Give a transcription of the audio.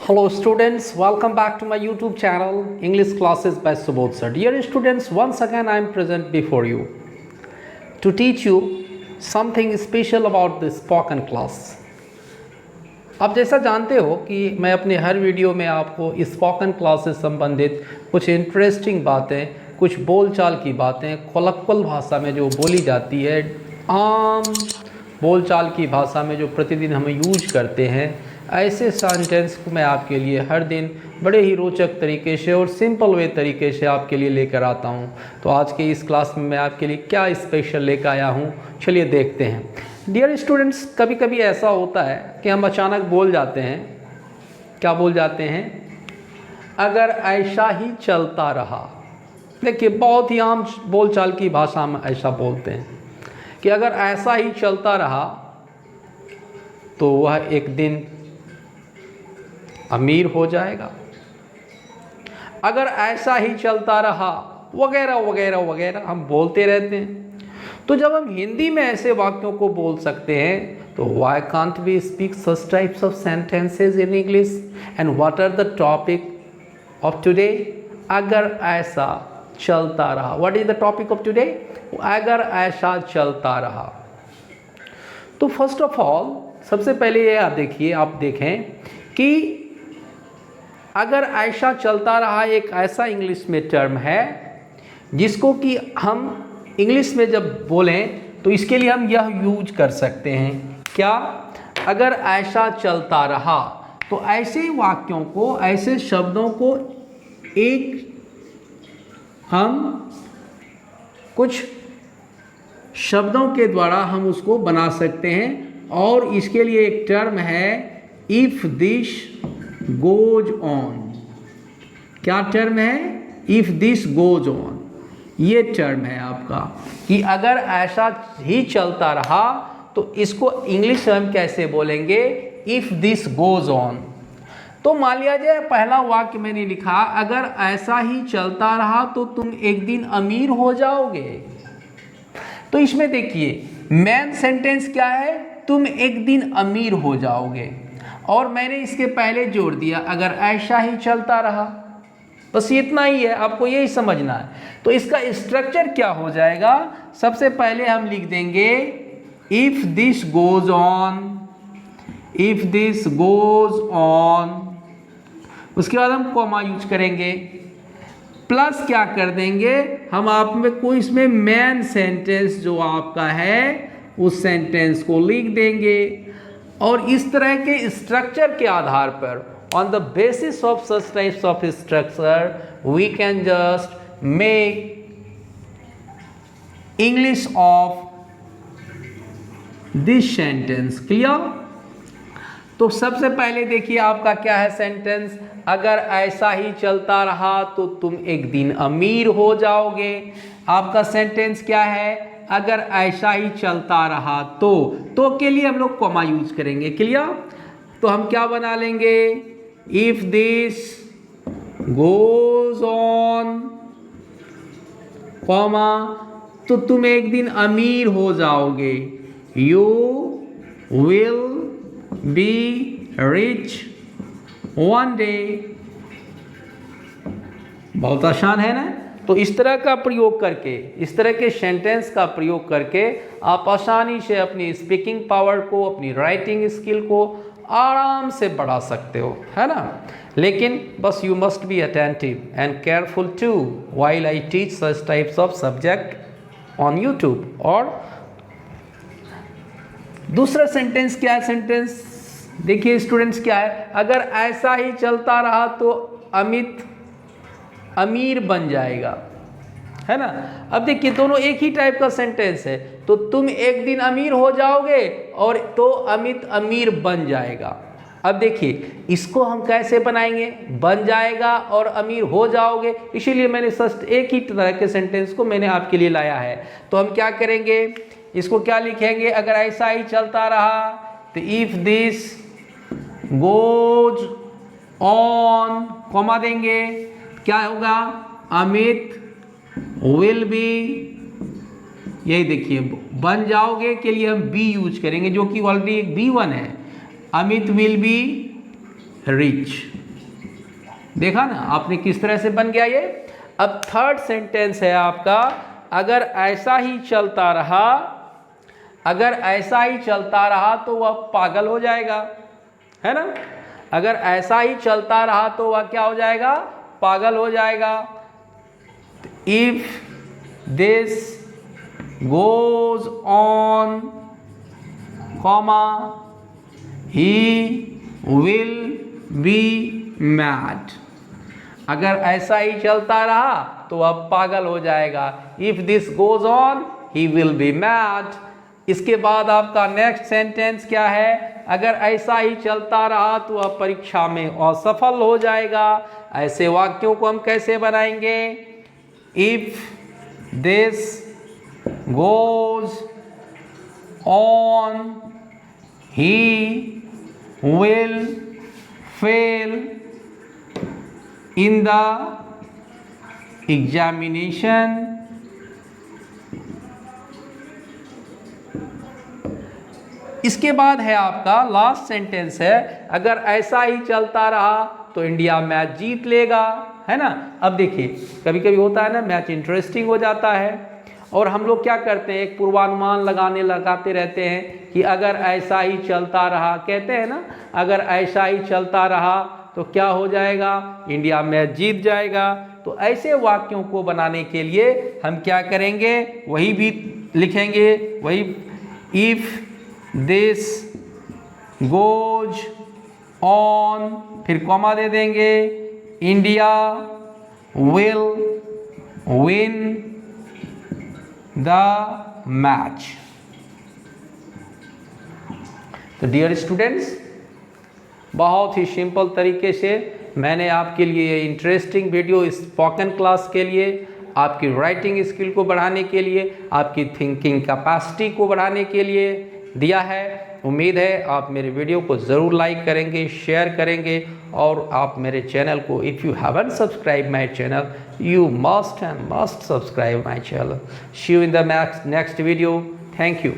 Hello students, welcome back to my YouTube channel English Classes by Subodh Sir. Dear students, once again I am present before you to teach you something special about the spoken class. आप जैसा जानते हो कि मैं अपने हर video में आपको spoken class से संबंधित कुछ इंटरेस्टिंग बातें, कुछ बोलचाल की बातें कोलक्वल भाषा में जो बोली जाती है, आम बोलचाल की भाषा में जो प्रतिदिन हम यूज करते हैं, ऐसे सेंटेंस को मैं आपके लिए हर दिन बड़े ही रोचक तरीके से और सिंपल वे तरीके से आपके लिए लेकर आता हूँ। तो आज के इस क्लास में मैं आपके लिए क्या स्पेशल लेकर आया हूँ, चलिए देखते हैं। डियर स्टूडेंट्स, कभी कभी ऐसा होता है कि हम अचानक बोल जाते हैं। क्या बोल जाते हैं? अगर ऐसा ही चलता रहा। देखिए, बहुत ही आम बोलचाल की भाषा में ऐसा बोलते हैं कि अगर ऐसा ही चलता रहा तो वह एक दिन अमीर हो जाएगा। अगर ऐसा ही चलता रहा, वगैरह वगैरह वगैरह हम बोलते रहते हैं। तो जब हम हिंदी में ऐसे वाक्यों को बोल सकते हैं तो why can't we speak such types of sentences in English and what are the topic of today? अगर ऐसा चलता रहा। What is the topic of today? अगर ऐसा चलता रहा। तो फर्स्ट ऑफ ऑल सबसे पहले ये आप देखें कि अगर ऐसा चलता रहा एक ऐसा इंग्लिश में टर्म है जिसको कि हम इंग्लिश में जब बोलें तो इसके लिए हम यह यूज कर सकते हैं। क्या? अगर ऐसा चलता रहा। तो ऐसे वाक्यों को, ऐसे शब्दों को एक हम कुछ शब्दों के द्वारा हम उसको बना सकते हैं और इसके लिए एक टर्म है इफ दिस गोज ऑन। क्या टर्म है? If this goes on. ये टर्म है आपका कि अगर ऐसा ही चलता रहा तो इसको इंग्लिश में हम कैसे बोलेंगे? If this goes on. तो मान लिया जाए पहला वाक्य मैंने लिखा, अगर ऐसा ही चलता रहा तो तुम एक दिन अमीर हो जाओगे। तो इसमें देखिए मेन सेंटेंस क्या है? तुम एक दिन अमीर हो जाओगे। और मैंने इसके पहले जोड़ दिया अगर ऐसा ही चलता रहा। बस इतना ही है, आपको यही समझना है। तो इसका स्ट्रक्चर क्या हो जाएगा? सबसे पहले हम लिख देंगे if this goes on, if this goes on. उसके बाद हम कॉमा यूज करेंगे, प्लस क्या कर देंगे हम आप में कोई इसमें मेन सेंटेंस जो आपका है उस सेंटेंस को लिख देंगे। और इस तरह के स्ट्रक्चर के आधार पर, on the basis of such types of structure, we can just make English of this sentence. Clear? तो सबसे पहले देखिए आपका क्या है सेंटेंस? अगर ऐसा ही चलता रहा तो तुम एक दिन अमीर हो जाओगे। आपका सेंटेंस क्या है? अगर ऐसा ही चलता रहा तो के लिए हम लोग कॉमा यूज करेंगे। क्लियर? तो हम क्या बना लेंगे? If this goes on, comma, तो तुम एक दिन अमीर हो जाओगे। You will be rich one day. बहुत आसान है ना? तो इस तरह का प्रयोग करके, इस तरह के सेंटेंस का प्रयोग करके आप आसानी से अपनी स्पीकिंग पावर को, अपनी राइटिंग स्किल को आराम से बढ़ा सकते हो, है ना? लेकिन बस you must be attentive and careful too while I teach such types of subject on YouTube. और दूसरा सेंटेंस क्या है? सेंटेंस देखिए स्टूडेंट्स क्या है? अगर ऐसा ही चलता रहा तो अमित अमीर बन जाएगा, है ना? अब देखिए दोनों एक ही टाइप का सेंटेंस है। तो तुम एक दिन अमीर हो जाओगे और तो अमित अमीर बन जाएगा। अब देखिए इसको हम कैसे बनाएंगे? बन जाएगा और अमीर हो जाओगे, इसीलिए मैंने जस्ट एक ही तरह के सेंटेंस को मैंने आपके लिए लाया है। तो हम क्या करेंगे? इसको क्या लिखेंगे? अगर ऐसा ही चलता रहा तो if this goes on, comma देंगे, क्या होगा? अमित विल बी, यही देखिए बन जाओगे के लिए हम बी यूज करेंगे जो कि ऑलरेडी एक B1 है। Amit will be rich. देखा ना आपने किस तरह से बन गया ये। अब थर्ड सेंटेंस है आपका, अगर ऐसा ही चलता रहा, अगर ऐसा ही चलता रहा तो वह पागल हो जाएगा, है ना। अगर ऐसा ही चलता रहा तो वह क्या हो जाएगा, पागल हो जाएगा। If this goes on comma he will be mad. अगर ऐसा ही चलता रहा तो वह पागल हो जाएगा। If this goes on he will be mad. इसके बाद आपका नेक्स्ट सेंटेंस क्या है, अगर ऐसा ही चलता रहा तो वह परीक्षा में असफल हो जाएगा। ऐसे वाक्यों को हम कैसे बनाएंगे, if this goes on he will fail in the examination, इसके बाद है आपका लास्ट सेंटेंस है, अगर ऐसा ही चलता रहा तो इंडिया मैच जीत लेगा, है ना। अब देखिए कभी कभी होता है ना, मैच इंटरेस्टिंग हो जाता है और हम लोग क्या करते हैं, एक पूर्वानुमान लगाते रहते हैं कि अगर ऐसा ही चलता रहा, कहते हैं ना अगर ऐसा ही चलता रहा तो क्या हो जाएगा, इंडिया मैच जीत जाएगा। तो ऐसे वाक्यों को बनाने के लिए हम क्या करेंगे, वही भी लिखेंगे, वही इफ दिस गोज ऑन, फिर कॉमा दे देंगे, India will win the match. तो डियर स्टूडेंट्स, बहुत ही सिंपल तरीके से मैंने आपके लिए ये इंटरेस्टिंग वीडियो स्पोकन क्लास के लिए, आपकी राइटिंग स्किल को बढ़ाने के लिए, आपकी थिंकिंग कैपेसिटी को बढ़ाने के लिए दिया है। उम्मीद है आप मेरे वीडियो को ज़रूर लाइक करेंगे, शेयर करेंगे और आप मेरे चैनल को, if you haven't subscribe my channel, you must and must subscribe my channel. See you in the next video. Thank you.